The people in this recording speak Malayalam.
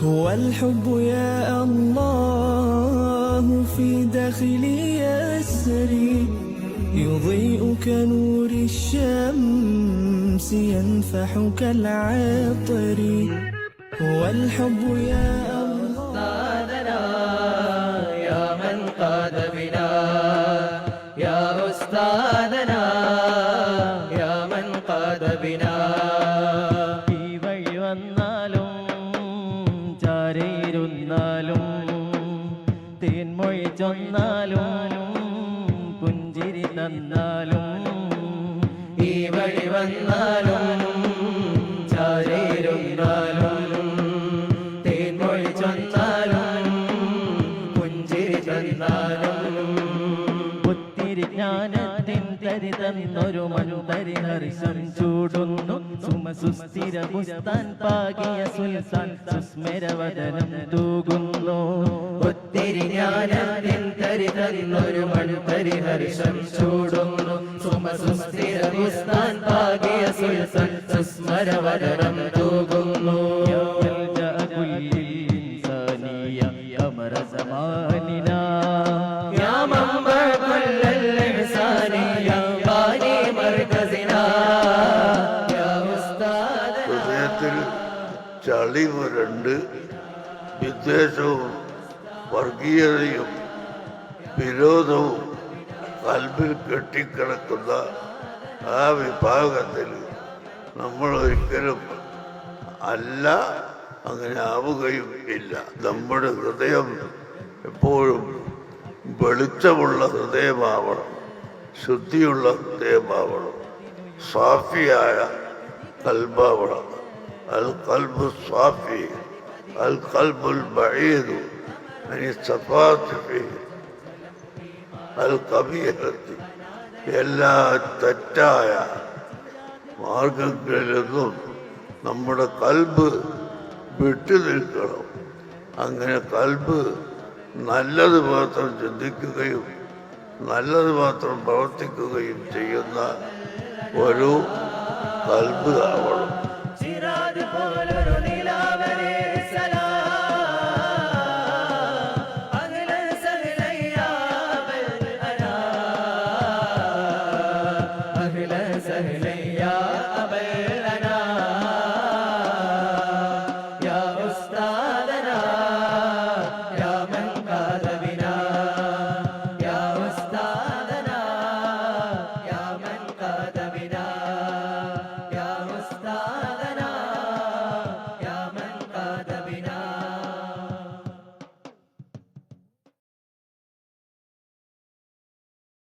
هو الحب يا الله في داخلي يسري يضيء كنور الشمس ينفح كالعطر هو الحب يا أستاذنا يا من قاد بنا يا أستاذنا يا من قاد بنا ഈ വഴി വന്നാലും ചാരയിരുന്നാലും തേൻമൊഴി ചൊന്നാലും പുഞ്ചിരി തന്നാലും ഈ വഴി വന്നാലും ചാരയിരുന്നാലും തേൻമൊഴി ചൊന്നാലും പുഞ്ചിരി തന്നാലും ഒത്തിരി ജ്ഞാനത്തിൻ തരി തന്നൊരു മനുതരി ഹർഷം ചൂടുന്നു സുമസുസ്ഥിര ബുസ്താൻ പാകിയ സുൽത്താൻ സുസ്മരവദനം തൂകുന്നു ഒത്തിരി ജ്ഞാനത്തിൻ തരി തന്നൊരു മനുതരി ഹർഷം ചൂടുന്നു സുമസുസ്ഥിര ബുസ്താൻ പാകിയ സുൽത്താൻ സുസ്മരവദനം തൂകുന്നു ഹൃദയത്തിൽ ചളി പുരണ്ട് വിദ്വേഷവും വർഗീയതയും വിരോധവും കൽബിൽ കെട്ടിക്കിടക്കുന്ന ആ വിഭാഗത്തിൽ നമ്മൾ ഒരിക്കലും അല്ല, അങ്ങനെ ആവുകയും ഇല്ല. നമ്മുടെ ഹൃദയം എപ്പോഴും വെളിച്ചമുള്ള ഹൃദയമാവണം, ശുദ്ധിയുള്ള ഹൃദയമാവണം, സാഫിയായ കൽബാവണം. അൽ കൽബു സാഫി അൽ കൽബുൽ ബഈദു അനി സഫാത്തി ഫീഹി അൽ ഖബീഹത്തി. എല്ലാ തെറ്റായ മാർഗങ്ങളിൽ നിന്നും നമ്മുടെ കൽബ് വിട്ടു നിൽക്കണം. അങ്ങനെ കൽബ് നല്ലത് മാത്രം ചിന്തിക്കുകയും നല്ലത് മാത്രം പ്രവർത്തിക്കുകയും ചെയ്യുന്ന ഒരു കൽബ് ആവണം.